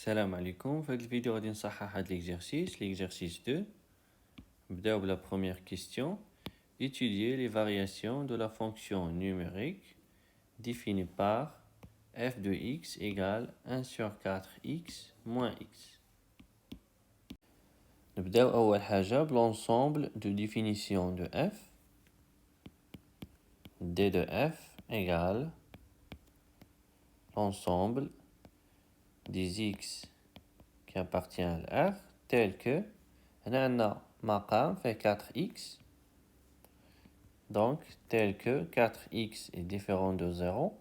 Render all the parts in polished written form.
Salam alaikum. Dans cette vidéo, on va voir l'exercice 2. On va la première question. Étudier les variations de la fonction numérique définie par f de x égale 1 sur 4x moins x. On va d'abord l'ensemble de définition de f. d de f égale l'ensemble des x qui appartient à R tel que on a maqam fait 4x, donc tel que 4x est différent de 0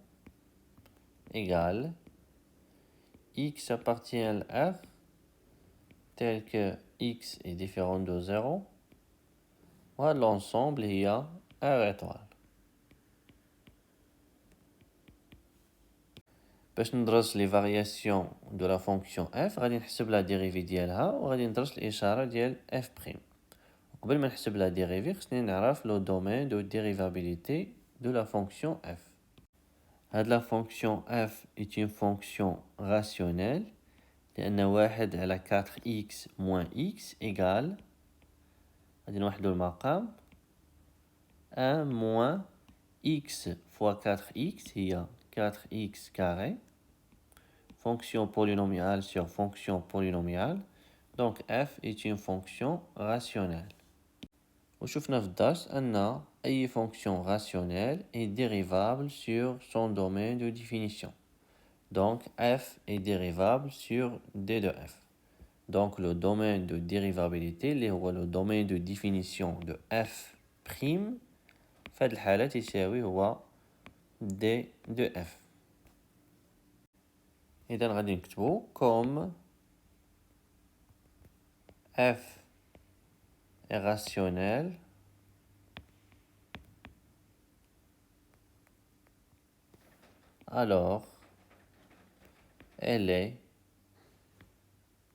égale x appartient à R tel que x est différent de 0 ou l'ensemble il y a R étoile. باش ندرس les variations de la fonction f غادي نحسب la dérivée ديالها وغادي ندرس الإشارة ديال f'. قبل ما نحسب la dérivée خصني نعرف le domaine de dérivabilité de la fonction f. La fonction f est une fonction rationnelle لأن 1 على 4x moins x égale غادي نوحدو المقام 1 moins x fois 4x هي 4x carré. Fonction polynomiale sur fonction polynomiale. Donc f est une fonction rationnelle. وشوفنا في الدرس أن أي fonction rationnelle est dérivable sur son domaine de définition. Donc f est dérivable sur d de f. Donc le domaine de dérivabilité le domaine de définition de f prime في هذه الحالة يساوي هو d de f. إذا غادي نكتبو comme f est rationnel alors elle est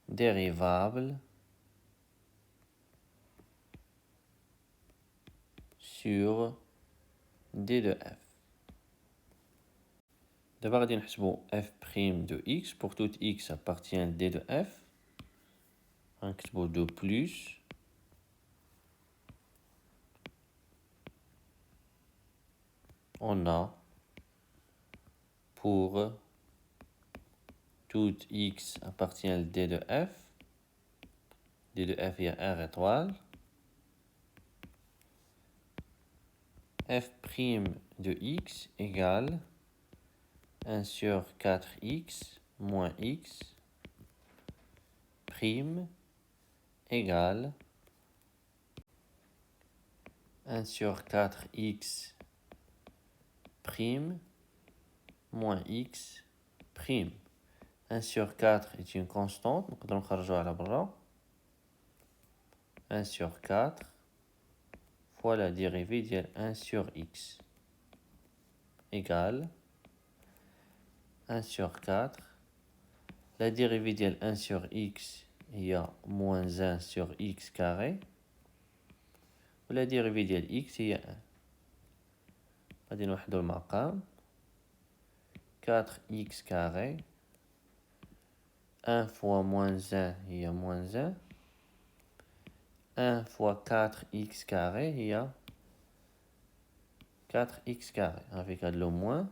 dérivable sur d de f. D'abord, on va f' de x. Pour tout x appartient à d de f. On va de plus. On a pour tout x appartient à d de f. d de f est R étoile. f' de x égale 1 sur 4x moins x prime égale 1 sur 4x prime moins x prime. 1 sur 4 est une constante, donc on va à la 1 sur 4 fois la dérivée de 1 sur x égale 1 sur 4. La dérivée de 1 sur x, il y a moins 1 sur x carré. Ou la dérivée de x, il y a 1. غادي نوحدو المقام 4x carré. 1 fois moins 1, il y a moins 1. 1 fois 4x carré, il y a 4x carré. Avec le moins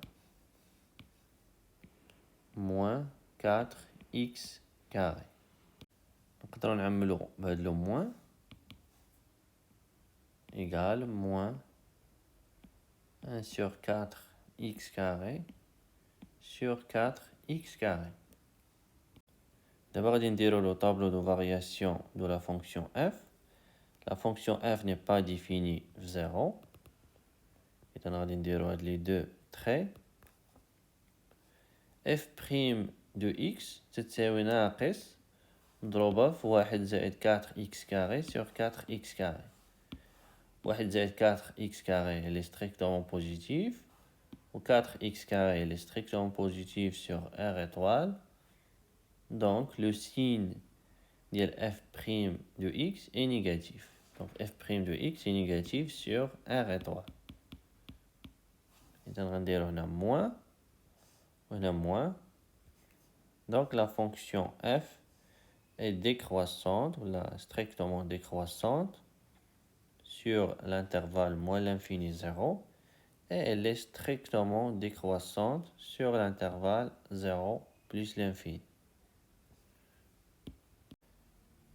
4x carré. نقدروا نعملوا بهاد لو moins égale moins 1 sur 4x carré sur 4x carré. D'abord, on va dire le tableau de variation de la fonction f. La fonction f n'est pas définie 0. Et on va dire les deux traits. f' de x تساوي ناقص نضربها في 1 زائد 4x carré sur 4x carré. 1 زائد 4x carré elle est strictement positive. Ou 4x carré elle est strictement positive sur R étoile. Donc le signe de f' de x est négatif. Donc f' de x est négatif sur R étoile. Et on va dire on a moins. Donc la fonction f est décroissante, ou là, strictement décroissante, sur l'intervalle moins l'infini 0, et elle est strictement décroissante sur l'intervalle 0 plus l'infini.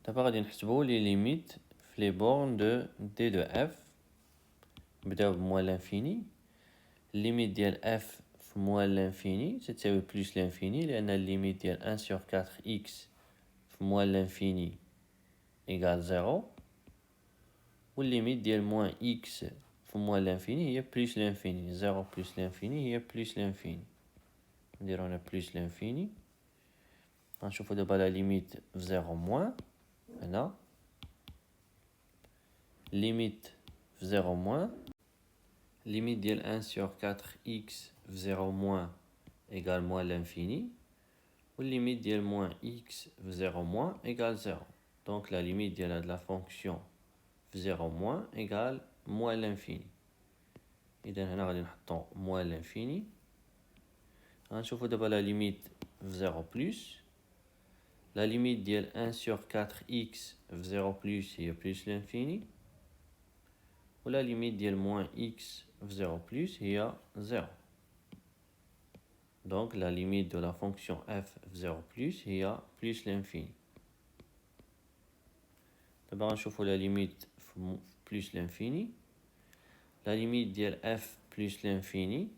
D'abord, on va les limites les bornes de d de f. نبداو بموان l'infini. Limite ديال f في موان l'infini تساوي plus l'infini لأن limite ديال 1 sur 4x في موان l'infini égale 0. و limite ديال moins x في موان l'infini هي plus l'infini. 0 plus l'infini هي plus l'infini. نديرو هنا plus l'infini. غنشوفو دابا la limite في 0 moins هنا. Limite في 0 moins. Limite ديال 1 sur 4x في 0 moins égale moins l'infini. Ou limite ديال moins x في 0 moins égale 0. Donc la limite de la fonction في 0 moins égale moins l'infini. إذا هنا غادي نحطو moins l'infini. غنشوفو دابا la limite في 0 plus. La limite ديال 1 sur 4x في 0 plus هي plus l'infini. Ou la limite ديال moins x في 0 plus هي 0. Donc la limite de la fonction f في 0 plus هي plus l'infini. D'abord on chauffe la limite plus l'infini. La limite de f plus l'infini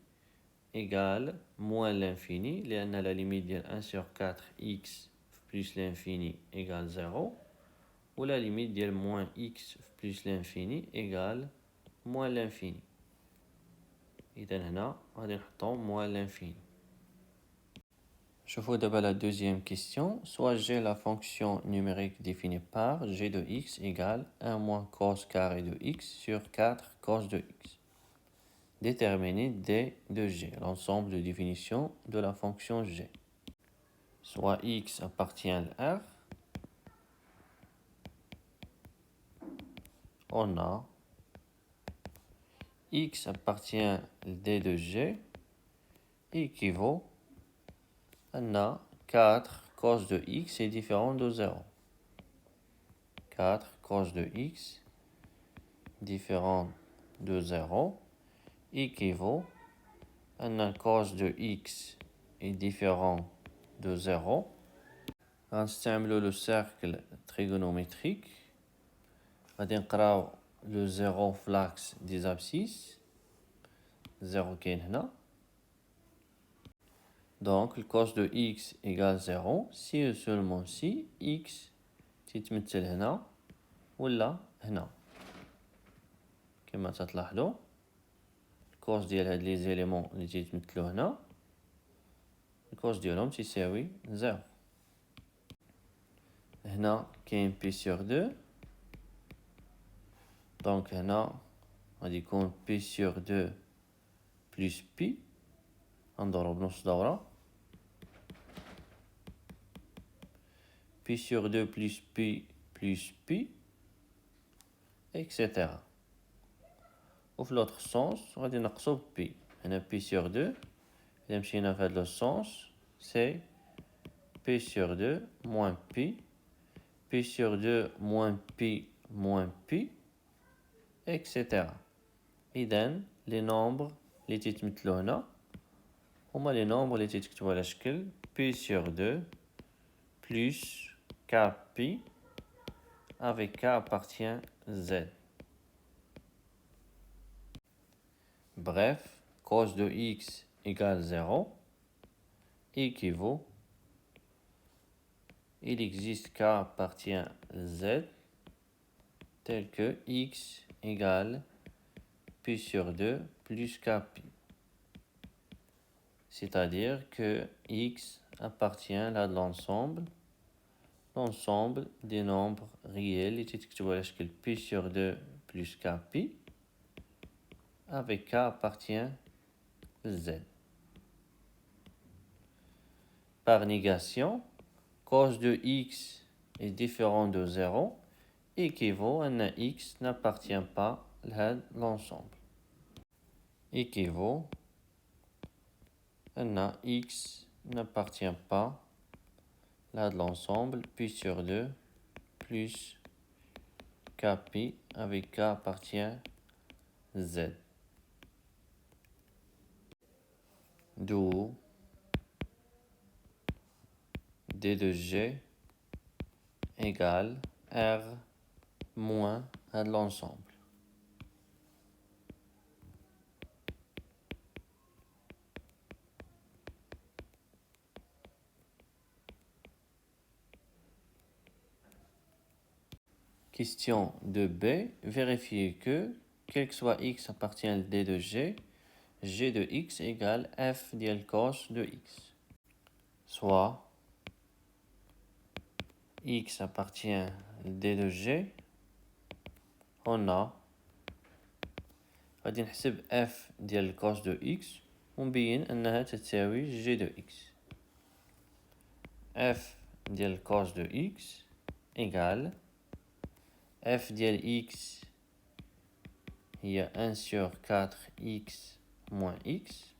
égale moins l'infini. لأن la limite de 1 sur 4x plus l'infini égale 0. Ou la limite de moins x plus l'infini égale moins l'infini. إذن هنا غادي نحطو moins l'infini. Je vous d'abord la deuxième question. Soit j'ai la fonction numérique définie par g de x égale 1 moins cos carré de x sur 4 cos de x. Déterminer d de g, l'ensemble de définition de la fonction g. Soit x appartient à R, on a x appartient à d de g équivaut à 4 cos de x est différent de 0. 4 cos de x différent de 0 équivaut à un cos de x est différent de 0. غنستعملو le cercle trigonométrique. غادي نقراو le 0 في l'axe des abscisses. 0 كاين هنا. Donc le cos de x égale 0 si et seulement si x تيتمثل هنا ولا هنا. كما تلاحظوا الكوس ديال هاد لي زيليمون اللي تيتمثلوا هنا الكوس ديالهم تيساوي 0. هنا كاين بي سور 2 دونك هنا غادي يكون بي سور 2 بلس بي غندورو بنص دورة. بي سور 2 بلس بي etc. وفي لوطخ سونس غادي نقصو بي. هنا بي سور 2 إلا مشينا في هاد لو سونس سي بي سور 2 موان بي. P sur 2 moins pi, etc. إذن les nombres اللي تيتمثلوا هنا هما les nombres اللي تيتكتبوا على شكل P sur 2 plus kpi avec k appartient z. Bref, cos de x égale 0 équivaut il existe k appartient à z tel que x égale pi sur 2 plus kpi. C'est-à-dire que x appartient à l'ensemble des nombres réels et pi sur 2 plus kpi avec k appartient à z. Par négation, cos de x est différent de 0 équivaut à un x n'appartient pas à l'ensemble. Équivaut à un x n'appartient pas là de l'ensemble, pi sur 2, plus kpi, avec k appartient z. D'où d de g égale r moins à de l'ensemble. Question de B, vérifiez que, quel que soit x appartient à d de g, g de x égale f dièle cos de x. Soit x appartient à d de g, on a غادي نحسب f ديال cos de x ونبين أنها تساوي g de x. f ديال cos de x égale f ديال x هي 1 sur 4x moins x.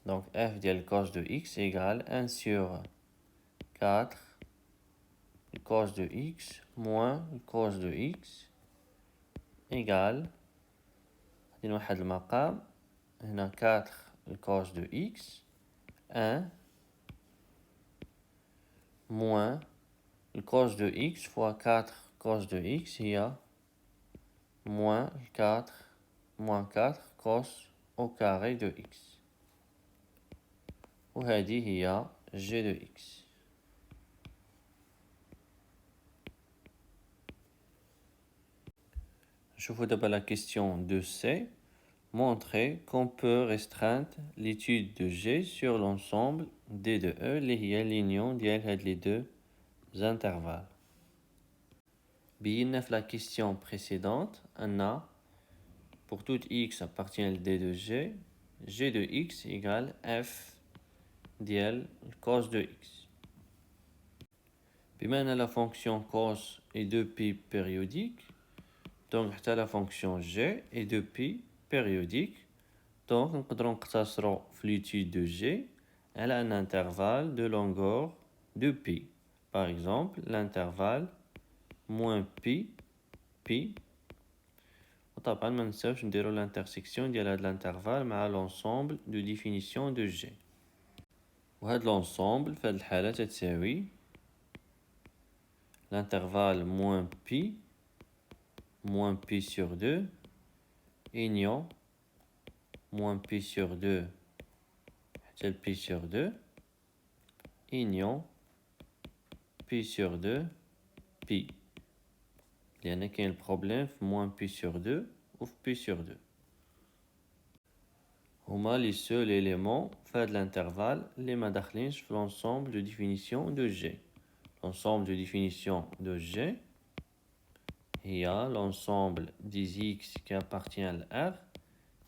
Donc f ديال cos de x égale 1 sur 4 le cos de x moins le cos de x égale غادي نوحد المقام هنا 4 le cos de x 1 moins le cos de x fois 4 cos de x هي moins 4 moins 4 cos au carré de x. وهذه هي g de x. نشوفوا دابا la question 2C. Montrer qu'on peut restreindre l'étude de G sur l'ensemble D de E اللي هي l'union ديال هاد les deux intervalles. بينا في la question précédente أن pour tout x appartient à D de G, G de x égale f ديال cos de x. بما أن la fonction cos est de pi périodique, donc حتى la fonction G est de pi périodique. Donc, نقدروا نقتصروا في l'étude de G على un intervalle de longueur de pi. Par exemple, l'intervalle moins pi, pi. وطبعا ما ننساوش نديروا l'intersection ديال هاد l'intervalle مع l'ensemble de définition de G. وهاد l'ensemble في هاد الحالة تتساوي l'intervalle moins pi sur 2 union moins pi sur 2 حتى pi sur 2 union pi sur 2 pi. لأن كاين البروبليم في moins pi sur 2 و في pi sur 2. هما les seuls éléments في هاد l'intervalle اللي ما داخلينش في l'ensemble de définition de G. L'ensemble de définition de G هي l'ensemble des x qui appartient à R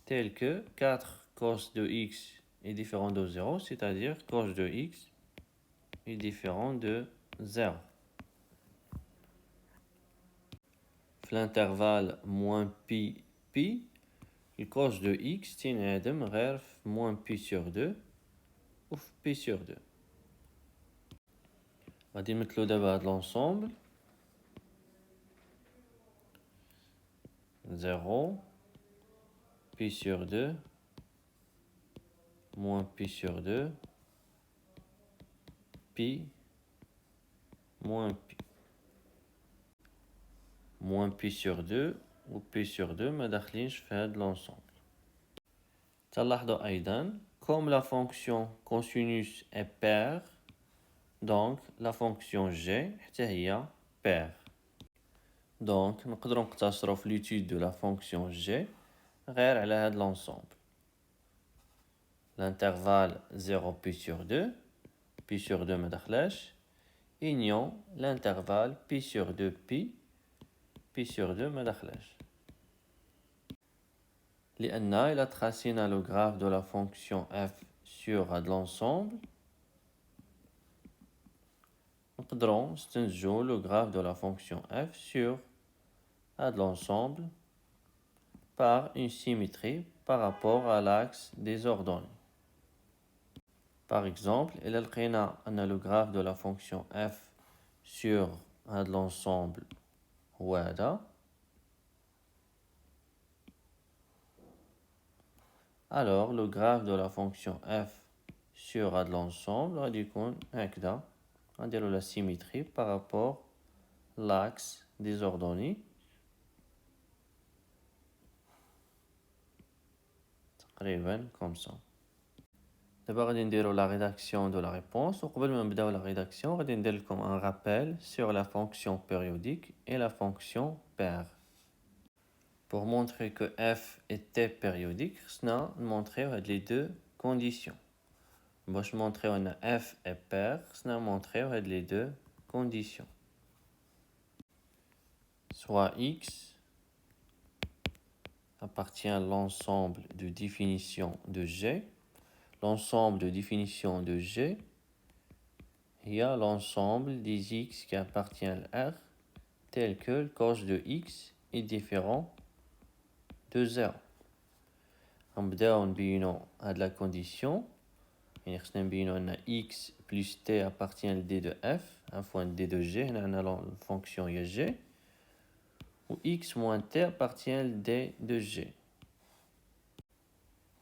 tel que 4 cos de x est différent de 0, c'est-à-dire cos de x est différent de 0. L'intervalle moins pi, pi, le cos de x تينعدم غير في moins pi sur 2 ou pi sur 2. غادي نمثلو دابا هاد l'ensemble 0 pi sur 2 moins pi sur 2 pi moins pi. Moins pi sur 2 ou pi sur 2 ما داخلينش في هاد l'ensemble. تلاحظوا أيضا comme la fonction cosinus est paire, donc la fonction g حتى هي paire. Donc نقدروا نقتصروا في l'étude de la fonction g غير على هاد l'ensemble. L'intervalle 0 pi sur 2 pi sur 2 ما داخلاش union l'intervalle pi sur 2 pi sur 2 ما داخلاش. لأن إلا tracéنا le graphe de la fonction f sur هاد l'ensemble نقدروا نستنتجوا le graphe de la fonction f sur هاد l'ensemble par une symétrie par rapport à l'axe des ordonnées. Par exemple, il a le graphe de la fonction f sur l'ensemble WADA. Alors, le graphe de la fonction f sur l'ensemble, on va dire la symétrie par rapport à l'axe des ordonnées. Comme ça. D'abord, on va dire la rédaction de la réponse. Avant de faire la rédaction, on va dire comme un rappel sur la fonction périodique et la fonction paire. Pour montrer que f était périodique, on va montrer les deux conditions. Pour montrer que f est paire, on va montrer les deux conditions. Soit x appartient à l'ensemble de définition de G. L'ensemble de définition de G, il y a l'ensemble des x qui appartient à R, tel que le cos de x est différent de 0. On va la condition. On a x plus t appartient à d de f, un fois d de g, on a la fonction g, ou x moins t appartient à d de g.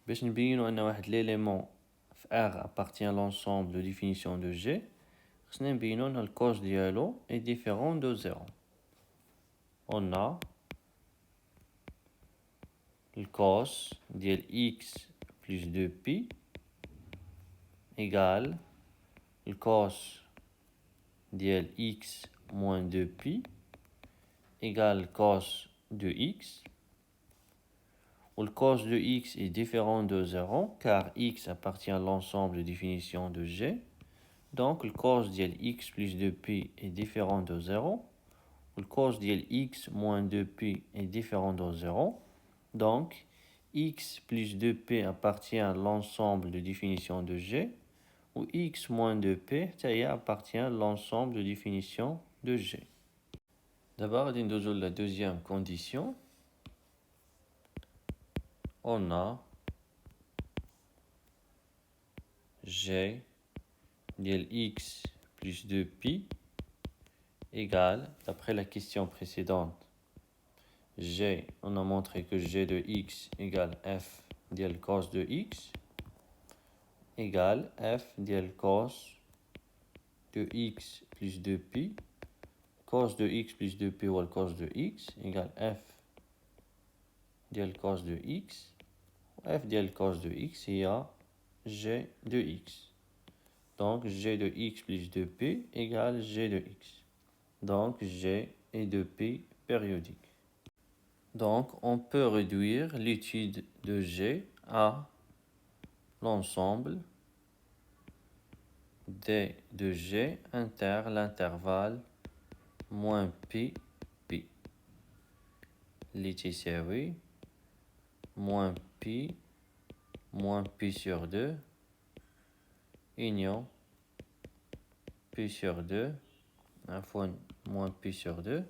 باش نبينو ان واحد l'élément R appartient à l'ensemble de définition de G, خصنا نبينو ان الكوس ديالو est différent de 0. On a le cos ديال x plus 2pi égale le cos ديال x moins 2pi égale cos de x, où le cos de x est différent de 0 car x appartient à l'ensemble de définition de G. Donc le cos de x plus 2pi est différent de 0. Le cos de x moins 2pi est différent de 0. Donc x plus 2p appartient à l'ensemble de définition de G, où x moins 2p appartient à l'ensemble de définition de G. D'abord, on la deuxième condition. On a G de x plus 2pi égale, d'après la question précédente, G, on a montré que G de x égale f dial cos de x égale f dial cos de x plus 2pi, cos de x plus 2pi ou cos de x égale f dial cos de x, f dial cos de x, il y a g de x. Donc g de x plus 2p égale g de x. Donc g est 2p périodique. Donc, on peut réduire l'étude de G à l'ensemble D de G inter l'intervalle moins pi, pi. L'étude moins pi sur 2, union pi sur 2, un fois moins pi sur 2,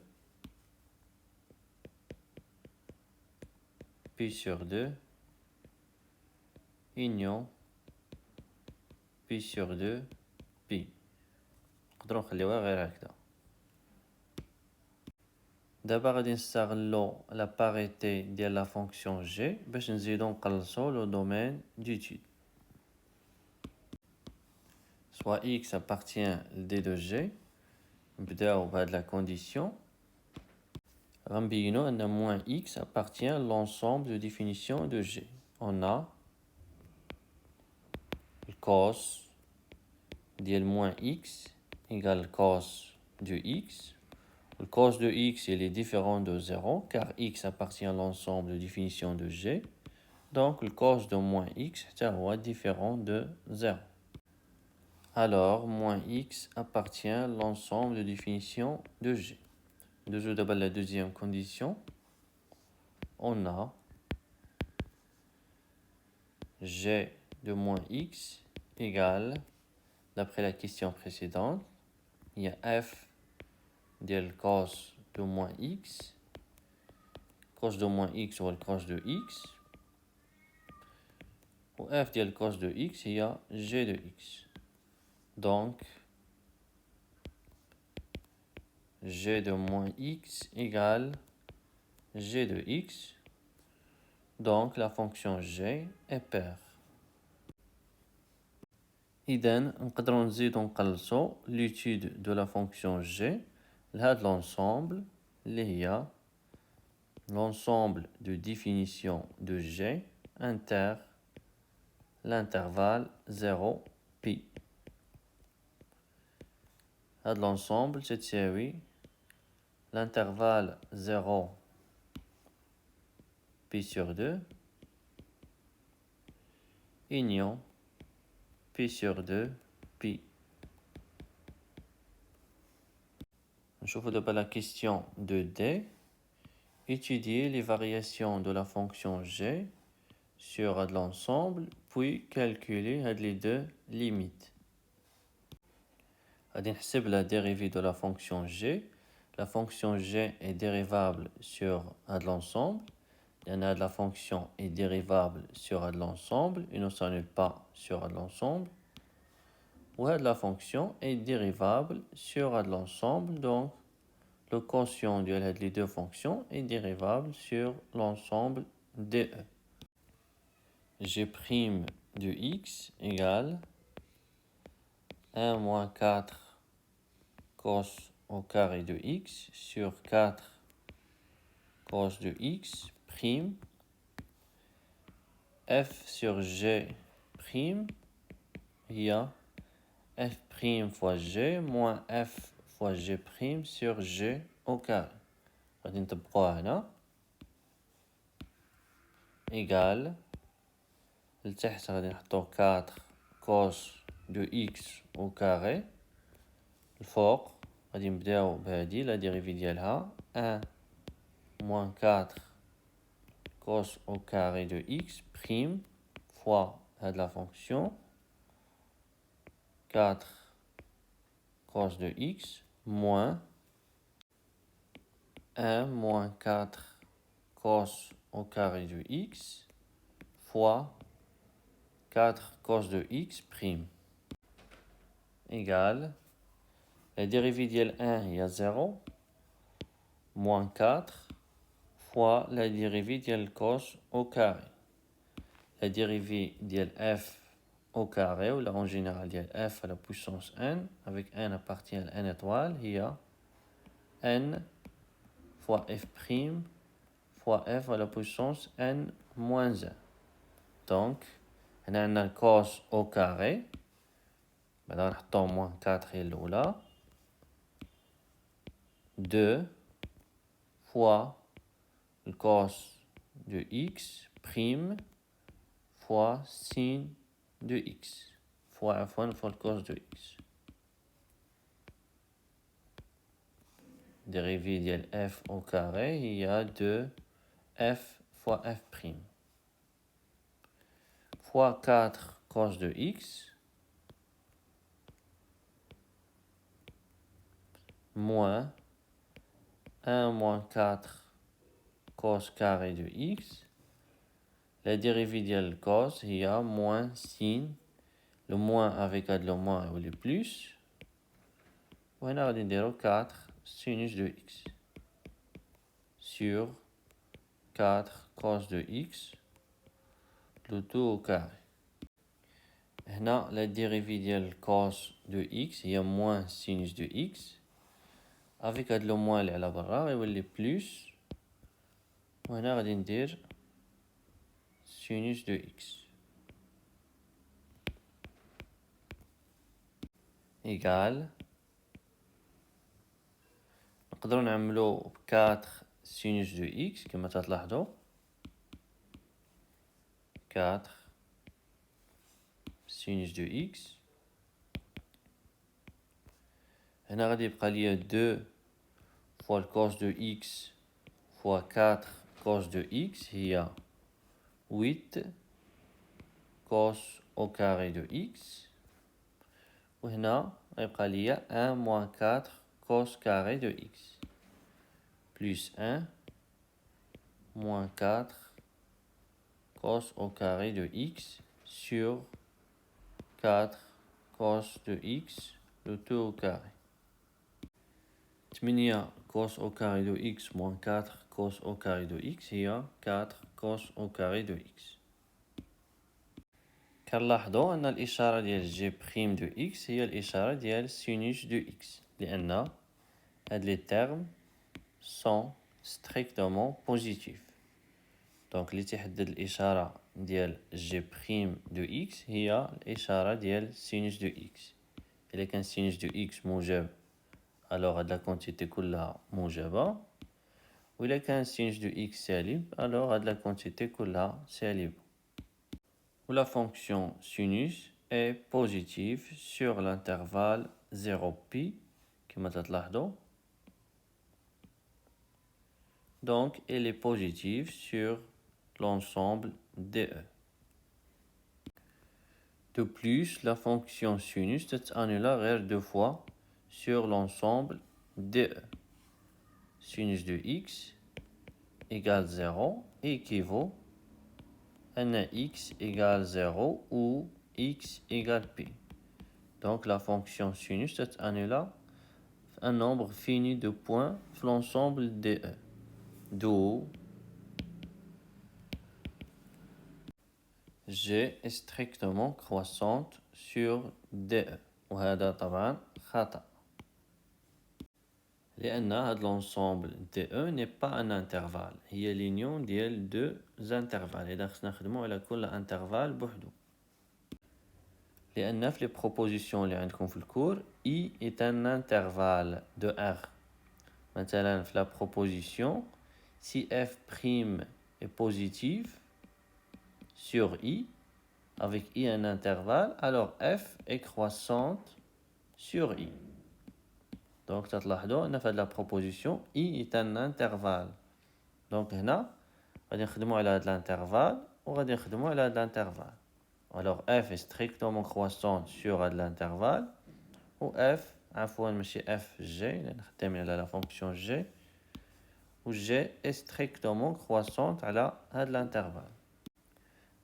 pi sur 2, union pi sur 2, pi. نقدروا نخليوها غير هكذا. D'abord غادي نستغلو la parité ديال la fonction g باش نزيدو نقلصو le domaine d'étude. Soit x appartient à d de g, نبداو بهاد la condition. غنبينو ان moins x appartient à l'ensemble de définition de g. On a le cos ديال moins x égale cos de x. Le cos de x il est différent de 0 car x appartient à l'ensemble de définition de g. Donc le cos de moins x est différent de 0. Alors moins x appartient à l'ensemble de définition de g. D'abord la deuxième condition. On a g de moins x égale, d'après la question précédente, il y a f del cos de moins x, cos de moins x ou le cos de x, و f ديال cos de x هي g de x. Donc g de moins x égale g de x. Donc la fonction g est paire. إذا نقدروا نزيدو نقلصو l'étude de la fonction g لهاد l'ensemble اللي هي l'ensemble de définition de g inter l'intervalle 0 pi. هاد l'ensemble تساوي l'intervalle 0 pi sur 2 union pi sur 2 pi. نشوفوا دابا la question de D. Étudier les variations de la fonction g sur l'ensemble, puis calculer les deux limites. On نحسب la dérivée de la fonction g. La fonction g est dérivable sur l'ensemble. La fonction est dérivable sur l'ensemble et ne s'annule pas sur l'ensemble. Ou la fonction est dérivable sur l'ensemble, donc le quotient de les deux fonctions est dérivable sur l'ensemble de E. G' de x égale 1 moins 4 cos au carré de x sur 4 cos de x prime f sur g prime il y a f prime fois g moins f fois g prime sur g au carré. غادي نطبقوها هنا égal لتحت غادي نحطو 4 cos de x au carré. الفوق غادي نبداو بهادي لا ديريفي ديالها 1 moins 4 cos au carré de x prime fois هاد la fonction 4 cos de x moins 1 moins 4 cos au carré de x fois 4 cos de x prime égale la dérivée de 1 il y a 0 moins 4 fois la dérivée de cos au carré. La dérivée de f au carré, ou là en général de f à la puissance n, avec n appartient à n étoile, il y a n fois f prime fois f à la puissance n moins 1. Donc, on a un cos au carré. Maintenant, on a moins 4 et là. 2 fois le cos de x prime fois sin de x fois f1 fois le cos de x. Dérivée de f au carré, il y a 2f fois f prime fois 4 cos de x moins 1 moins 4 cos carré de x. La dérivée de cos, il y a moins sin. Le moins avec le moins ou le plus. On a 4 sinus de x sur 4 cos de x, le tout au carré. Là, la dérivée de cos de x, il y a moins sinus de x. Avec le moins à la barre, et le plus. On a sinus de x égale نقدروا نعملو 4 sinus de x كما تلاحظوا 4 sinus de x. هنا غادي يبقى ليا 2 fois le cos de x fois 4 cos de x هي 8 cos au carré de x. وهنا غيبقى ليا 1 moins 4 cos carré de x plus 1 moins 4 cos au carré de x sur 4 cos de x, le tout au carré. 8 cos au carré de x moins 4 cos au carré de x هي 4 cos au carré de x. كنلاحظوا أن الإشارة ديال جي بريم دو إكس هي الإشارة ديال سينوس دو إكس لأن هاد لي تيرم سون ستريكتومون بوزيتيف. دونك اللي تيحدد الإشارة ديال جي بريم دو إكس هي الإشارة ديال سينوس دو إكس. إلا كان سينوس دو إكس موجب ألوغ هاد لا كونتيتي كلها موجبة، وإلا كان سينوس دو إكس سالب ألوغ هاد لا كونتيتي كلها سالبة. Où la fonction sinus est positive sur l'intervalle 0pi, كما تلاحظوا. Donc, elle est positive sur l'ensemble DE. De plus, la fonction sinus تتannule غير deux fois sur l'ensemble DE. Sinus de x égale 0 équivaut à x égale 0 ou x égale pi. Donc la fonction sinus annule un nombre fini de points sur l'ensemble DE. D'où G est strictement croissante sur DE. وهذا طبعا خطأ. لأن هذا l'ensemble DE n'est pas un intervalle. هي l'union ديال deux intervalles. إذا خصنا نخدمو على كل intervalle بوحدو. لأن في les propositions اللي عندكم في الكور I est un intervalle de R. مثلا في la proposition si f' est positive sur I avec I un intervalle, alors f est croissante sur I. Donc تلاحظوا أن في هذه la proposition I est un intervalle. Donc هنا غادي نخدمو على هذا l'intervalle وغادي نخدمو على هذا l'intervalle. Alors f est strictement croissante sur l'intervalle ou f عفوا ماشي f g لأن خدامين على la fonction g ou g est strictement croissante على هذا l'intervalle.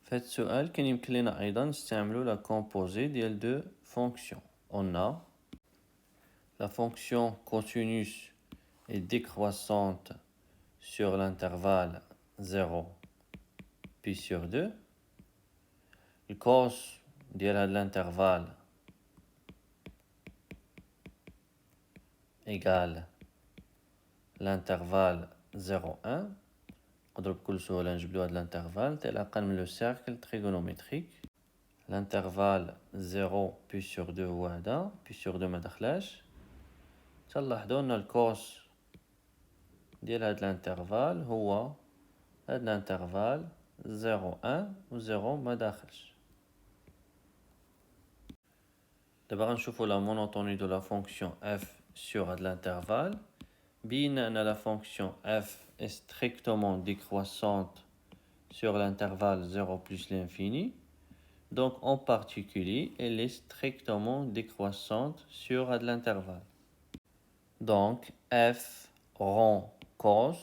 في هذا السؤال كان يمكن لنا أيضا نستعملو la composée ديال deux fonctions. On a la fonction cosinus est décroissante sur l'intervalle 0 pi sur 2. Le cos de l'intervalle égale l'intervalle 0,1. نقدروا بكل سهولة نجبدو هاد l'intervalle تلقى من le cercle trigonométrique. L'intervalle 0 pi sur 2 هو هذا، pi sur 2 ما دخلاش. تلاحظوا أن الكوس ديال هاد l'intervalle هو هاد l'intervalle 0,1 و 0 ما داخلش. دابا غنشوفو la monotonie de la fonction f sur l'intervalle. بينا أن la fonction f est strictement décroissante sur l'intervalle 0 plus l'infini. Donc en particulier, elle est strictement décroissante sur l'intervalle. Donc f rond cos,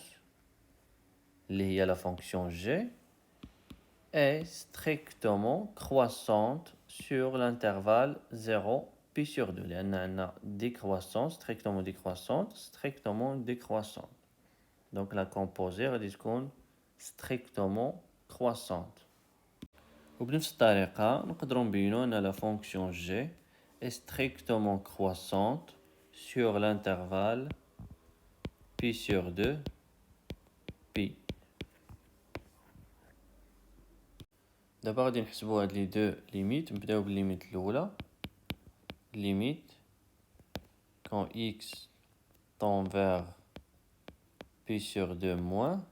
liée à la fonction g, est strictement croissante sur l'intervalle 0 pi sur 2. لأن عندنا décroissance, strictement décroissante, strictement décroissante. Donc la composée غادي تكون strictement croissante. وبنفس الطريقة نقدروا نبينوا أن la fonction g est strictement croissante sur l'intervalle pi sur 2 pi. دابا غادي نحسبوا هاد لي دو ليميت. نبداو بالليميت الاولى. Limite quand x tend vers pi sur 2 moins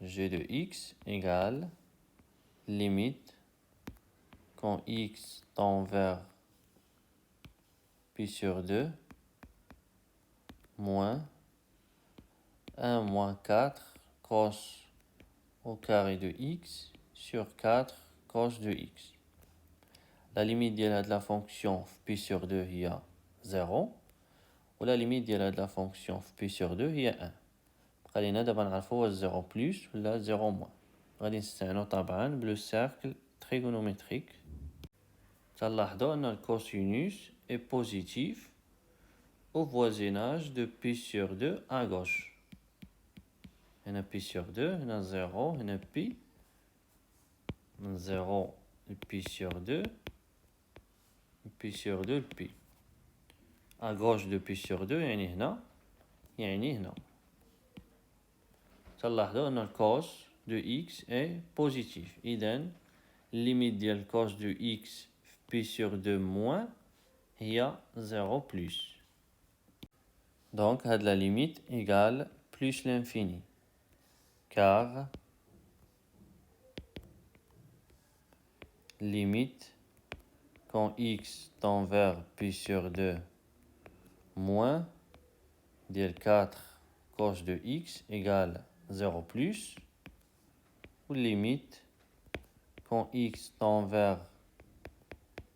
g de x égale limite quand x tend vers pi sur 2 moins 1 moins 4 cos au carré de x sur 4 cos de x. La limite de la fonction pi sur 2 هي 0 و la limite de la fonction pi sur 2 هي 1. بقى لينا دابا نعرفوا واش 0 بلس ولا 0 موان. غادي نستعينو طبعا بلو سيركل تريغونومتريك. تلاحظوا أن الكوسينوس est positif au voisinage de pi sur 2 à gauche. هنا pi sur 2 هنا 0 هنا pi من 0 pi sur 2 pi sur 2 pi à gauche de pi sur 2 يعني هنا يعني هنا. تلاحظوا أن الكوس de x est positif. إذن limite ديال cos de x pi sur 2 moins هي 0 plus. Donc la limite égale plus l'infini. Car limite quand x tend vers pi sur 2 moins del 4 cos de x égale 0 plus, ou limite quand x tend vers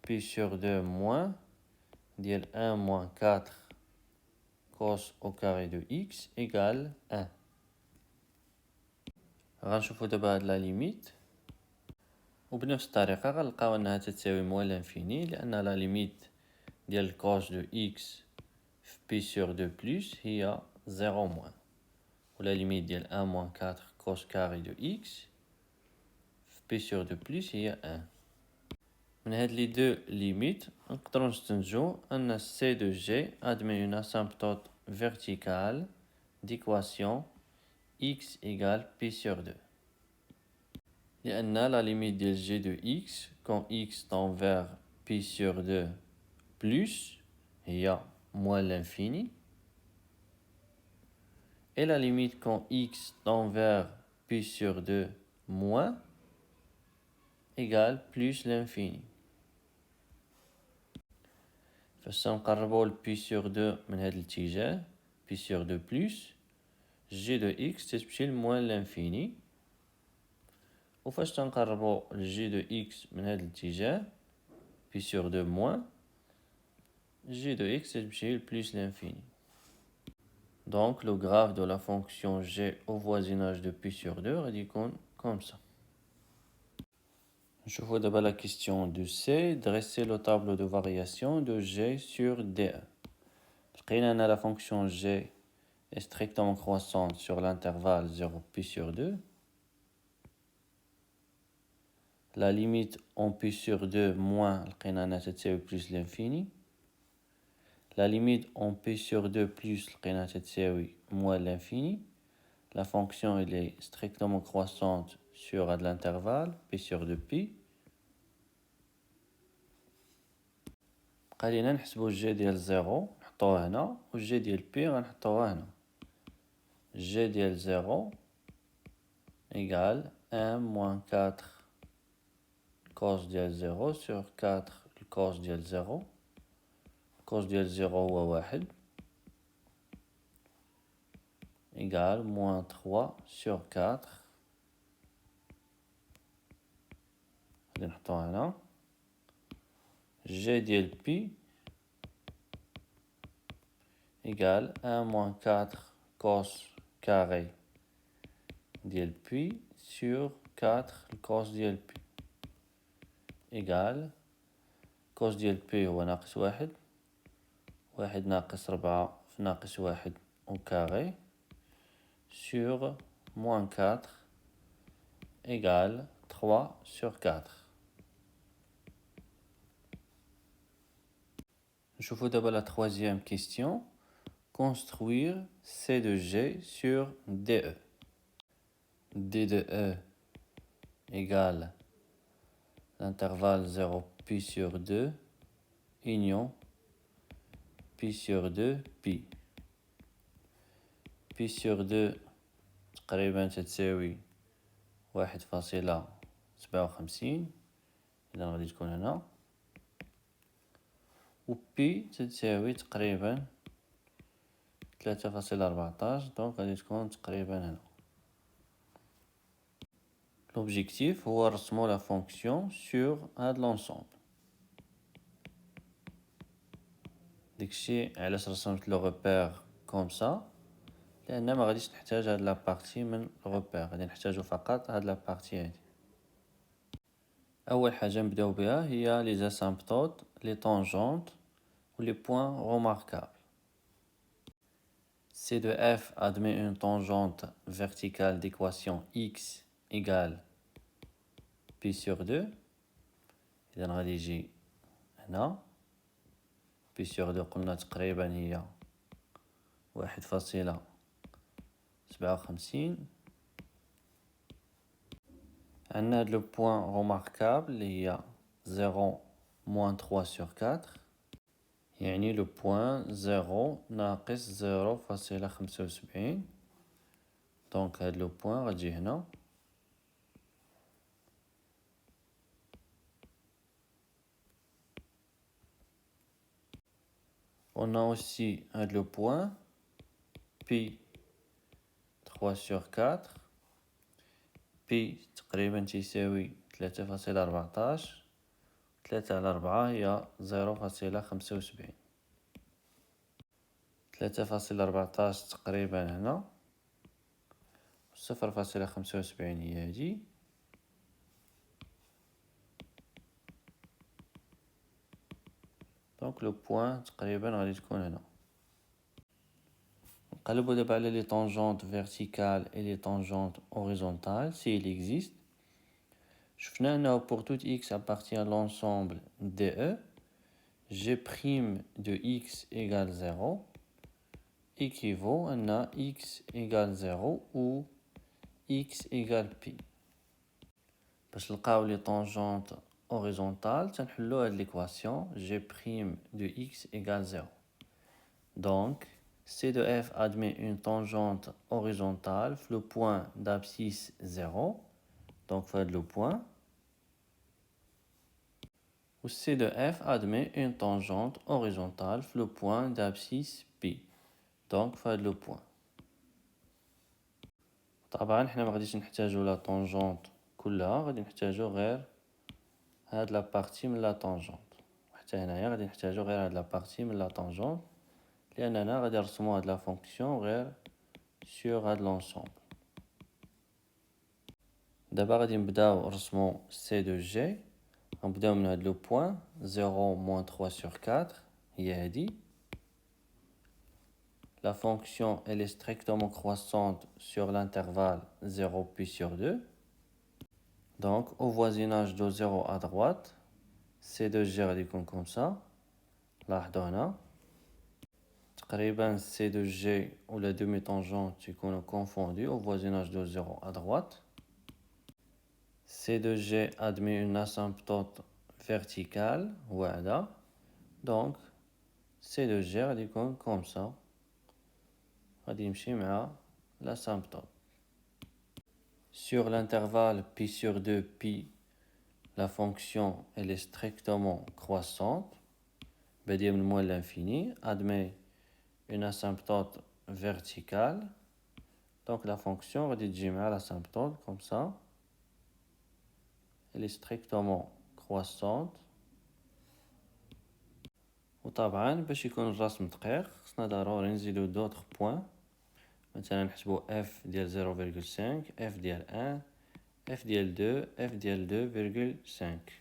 pi sur 2 moins del 1 moins 4 cos au carré de x égale 1. غنشوفو دابا هاد لا ليميت وبنفس الطريقة غنلقاو انها تتساوي موان لانفيني لان لا ليميت ديال كوس دو اكس في بي سور دو بلس هي 0 موان ولا ليميت ديال 1 موان 4 كوس كاري دو اكس في بي سور دو بلس هي 1. من هاد لي دو ليميت نقدرو نستنتجو ان سي دو جي ادمي اون اسامبتوت فيرتيكال d'équation x égale pi sur 2. لأن la limite de g de x quand x tend vers pi sur 2 plus هي moins l'infini et la limite quand x tend vers pi sur 2 moins égale plus l'infini. فاش نقربو ل pi sur 2 من هاد الاتجاه pi sur 2 plus g de x تتمشي ل moins l'infini وفاش تنقربو ل g de x من هاد الاتجاه pi sur 2 moins g de x تتمشي ل plus l'infini. Donc le graphe de la fonction g au voisinage de pi sur 2 غادي يكون comme ça. نشوفو دابا la question de C. Dresser le tableau de variation de g sur DE. لقينا أن la fonction g est strictement croissante sur l'intervalle 0 pi sur 2. La limite en pi sur 2 moins لقينا أنها تتساوي plus l'infini. La limite en pi sur 2 plus لقينا تتساوي moins l'infini. La fonction elle est strictement croissante sur l'intervalle pi sur 2 pi. قالينا نحسبو الجي ديال 0 نحطوه هنا والجي ديال بي غنحطوه هنا. G ديال 0 égale 1 moins 4 cos ديال 0 sur 4 cos ديال 0. cos ديال 0 هو 1 égale moins 3 sur 4. غادي نحطوها هنا. G ديال pi égale 1 moins 4 cos carré ديال pi sur 4 cos ديال pi égale cos ديال pi هو ناقص 1 1 ناقص 4 في ناقص 1 au carré sur moins 4 égale 3 sur 4. Je vous donne la troisième question. Construire C de G sur DE. D de E égale l'intervalle 0 pi sur 2 union pi sur 2 pi. pi sur 2 تقريبا تتساوي 1.57 إذا غادي تكون هنا و بي تتساوي تقريبا 3.14 دونك غادي تكون تقريبا هنا. L'objectif هو رسمو لا فونكسيون سور هاد لونسومبل. داكشي علاش رسمت لو غوبير كوم سا لأن ما غاديش نحتاج هاد لابارتي من غوبير، غادي نحتاجو فقط هاد لابارتي هادي. أول حاجة نبداو بها هي لي اسامبتوت، لي طونجونت و لي بوين روماركابل. C de f admet une tangente verticale d'équation x égale pi sur 2. إذا غادي يجي هنا pi sur 2 قلنا تقريبا هي 1.57. عندنا هاد لو بوين روماركابل اللي هي 0 moins 3 sur 4، يعني لو بوين 0 ناقص 0.75. دونك هاد لو بوين غتجي هنا. On a aussi le point pi 3 sur 4. pi تقريبا تساوي 3.14. 3 على 4 هي 0.75. 3.14 تقريبا هنا. 0.75 هي هادي. دونك لو بوين تقريبا غادي تكون هنا. نقلبو دابا على لي طونجونت فيرتيكال et les tangentes horizontales si il existe. شفنا انه pour toute x appartient à l'ensemble DE, g' de x égale 0 équivaut à x égale 0 ou x égale pi. باش نلقاو لي طونجونت horizontales تنحلو هاد l'équation g' de x égale 0. Donc C de f admet une tangente horizontale le point d'abscisse 0. Donc fait le point. Ou C de f admet une tangente horizontale le point d'abscisse pi. Donc fait le point. طبعا حنا ما غاديش نحتاجو لا طونجونت كلها، غادي نحتاجو غير هاد لا بارتي من لا طونجونت. حتى هنايا غادي نحتاجو غير هاد لا بارتي من لا طونجونت، لأننا غادي نرسمو هاد لا فونكسيون غير sur هاد لونسومبل. دابا غادي نبداو نرسمو سي دو جي. غنبداو من هاد لو بوين 0 moins 3 sur 4 هي هادي. La fonction elle est strictement croissante sur l'intervalle 0 pi sur 2. Donc au voisinage de 0 à droite, C de G غادي يكون comme ça. لاحظوا هنا تقريبا C de G ou la demi-tangente يكونوا confondus au voisinage de 0 à droite. C de G admet une asymptote verticale, voilà. Donc C de G غادي يكون comme ça. غادي يمشي مع l'asymptote. Sur l'intervalle pi sur 2 pi, la fonction elle est strictement croissante. بدية من moins l'infini, admet une asymptote verticale. Donc la fonction غادي تجي مع l'asymptote comme ça. Elle est strictement croissante. وطبعا باش يكون الرسم دقيق خصنا ضروري نزيدو دوطخ بوين. مثلا نحسبو f ديال 0.5، f ديال 1، f ديال 2، f ديال 2.5.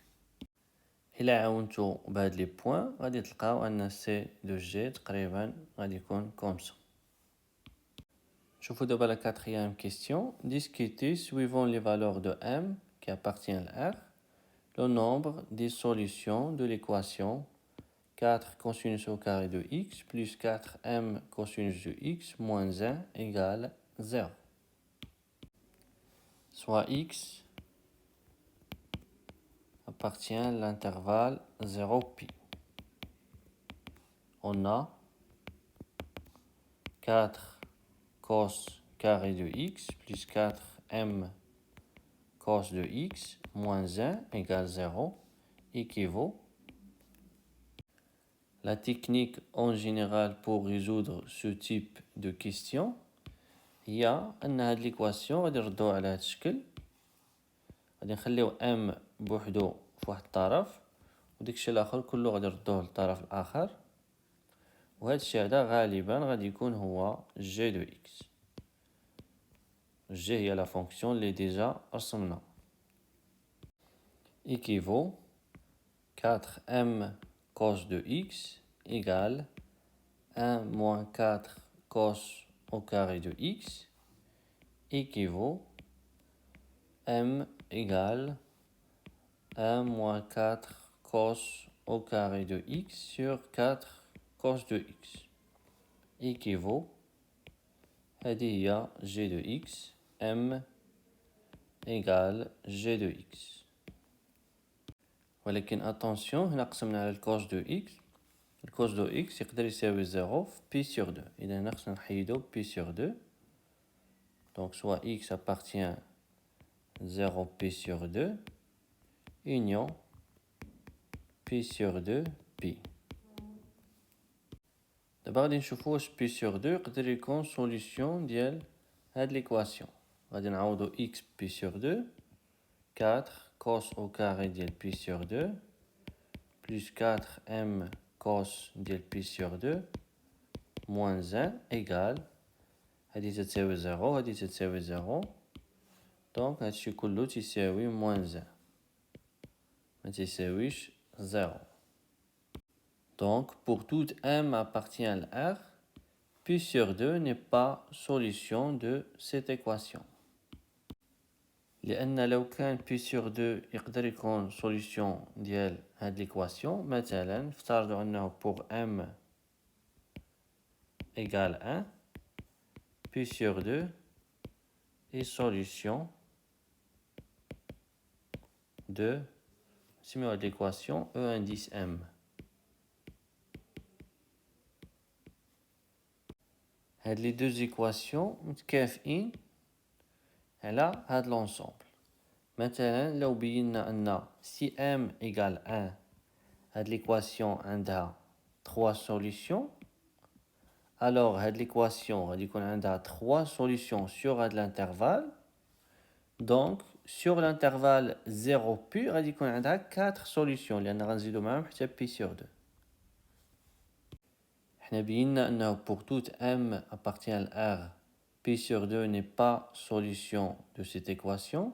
إلا عاونتو بهاد لي بوين غادي تلقاو أن سي دو جي تقريبا غادي يكون كوم سا. نشوفو دابا لا كاتريام كيستيون. Discuter suivant les valeurs de m qui appartient à R le nombre des solutions de l'équation 4 cosinus au carré de x plus 4m cosinus de x moins 1 égale 0. Soit x appartient à l'intervalle 0 pi. On a 4 cos carré de x plus 4m cos de x moins 1 égale 0 équivaut. La technique en général pour résoudre ce type de question هي أن هاد l'équation غادي نردوها على هاد الشكل. غادي نخليو m بوحدو في واحد الطرف وداكشي الآخر كله غادي نردوه للطرف الآخر، وهاد الشي هذا غالبا غادي يكون هو g de x. G هي la fonction اللي déjà رسمنا. Équivaut 4m cos de x égale 1 moins 4 cos au carré de x équivaut m égale 1 moins 4 cos au carré de x sur 4 cos de x équivaut هذه هي g de x m égale g de x. ولكن attention هنا قسمنا على الكوس دو x. الكوس دو x يقدر يساوي 0 في بي sur 2. إذا هنا خصنا نحيدو بي sur 2. Donc soit x appartient 0 pi sur 2 union pi sur 2 pi. دابا غادي نشوفو واش بي sur 2 يقدر يكون solution ديال هاد l'équation. غادي نعوضو x pi sur 2 4 cos au carré ديال pi sur 2 plus 4m cos ديال pi sur 2 moins 1 égale هادي تتساوي 0 هادي تتساوي 0 دونك هادشي كله تيساوي moins 1 ما تيساويش 0. Donc pour toute m appartient à R, pi sur 2 n'est pas solution de cette équation. لأن لو كان بي سور 2 يقدر يكون سوليسيون ديال هاد ليكواسيون مثلا نفترضوا أنه بوغ ام إيكال 1 بي سور 2 est solution de نسميو هاد ليكواسيون E indice M. هاد لي دوز إيكواسيون متكافئين على هاد لونسومبل. مثلا لو بينا أن سي m égale 1 هاد ليكواسيون عندها 3 solutions alors هاد ليكواسيون غادي يكون عندها 3 solutions sur هاد l'intervalle donc sur l'intervalle 0 pi غادي يكون عندها 4 solutions لأن غنزيدو معاهم حتى pi sur 2. حنا بينا أنه pour toute m appartient à R pi sur 2 n'est pas solution de cette équation.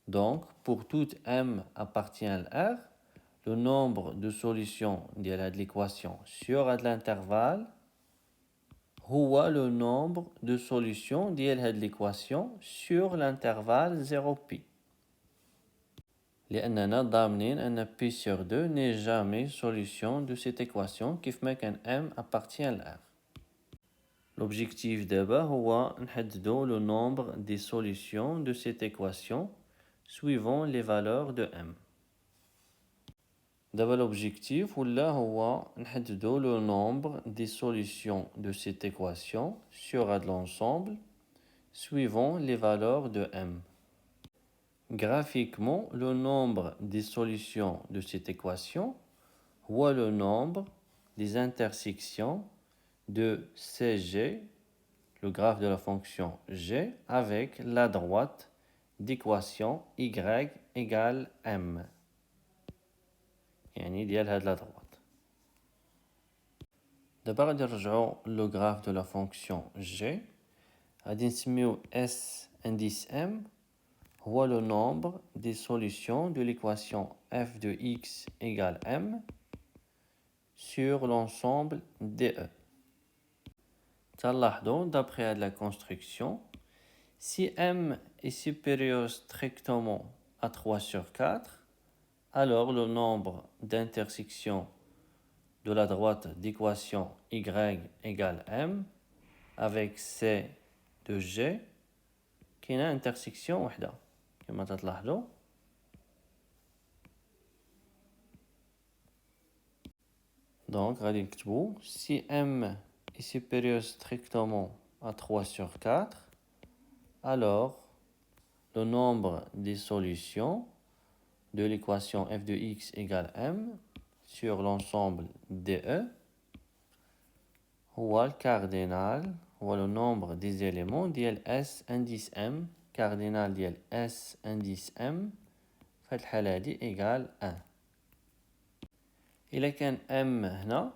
Donc, pour toute m appartient à R, le nombre de solutions de l'équation sur l'intervalle هو le nombre de solutions de l'équation sur l'intervalle 0 pi. لأننا ضامنين أن pi sur 2 n'est jamais solution de cette équation كيف ما كان m appartient à R. L'objectif d'abord هو نحددو le nombre des solutions de cette équation suivant les valeurs de m. D'abord l'objectif هو نحددو le nombre des solutions de cette équation sur l'ensemble suivant les valeurs de m. Graphiquement, le nombre des solutions de cette équation هو le nombre des intersections de CG, le graphe de la fonction G, avec la droite d'équation y égale m. يعني ديال هاد لا droite. دابا غادي نرجعو لو graphe de la fonction G. غادي نسميو S indice m هو le nombre des solutions de l'équation f de x égale m sur l'ensemble DE. تلاحظوا d'après la construction, si m est supérieur strictement à 3 sur 4, alors le nombre d'intersections de la droite d'équation y égale m avec c de g qui est une intersection وحده كما تلاحظوا. Donc غادي نكتبوا si m est supérieur strictement à 3 sur 4, alors le nombre des solutions de l'équation f de x égale m sur l'ensemble DE هو الكاردينال هو le nombre des éléments ديال S indice m كاردينال ديال S indice m في هاد الحالة هادي égale 1. إلا كان m هنا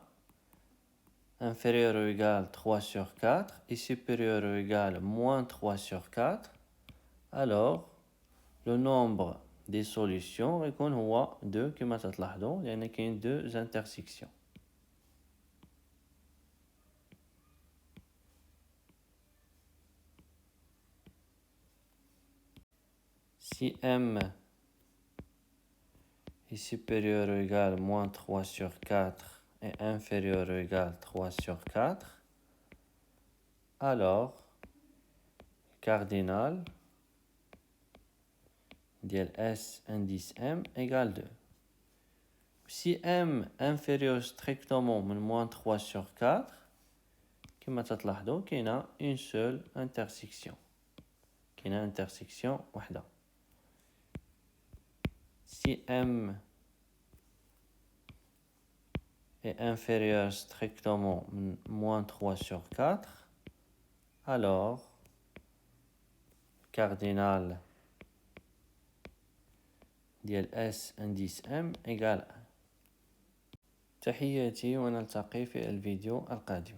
inférieur ou égal 3 sur 4 et supérieur ou égal moins 3 sur 4, alors le nombre des solutions يكون هو 2 كما تلاحظوا لأن كاين 2 intersections. Si m est supérieur ou égal moins 3 sur 4 et inférieur ou égal 3 sur 4, alors cardinal ديال S indice M égale 2. Si M inférieur strictement من moins 3 sur 4, كما تلاحظوا كاينه une seule intersection. كاينه intersection وحده. Si M est inférieur strictement من moins 3 sur 4, alors cardinal ديال S indice M égale 1. تحياتي ونلتقي في الفيديو القادم.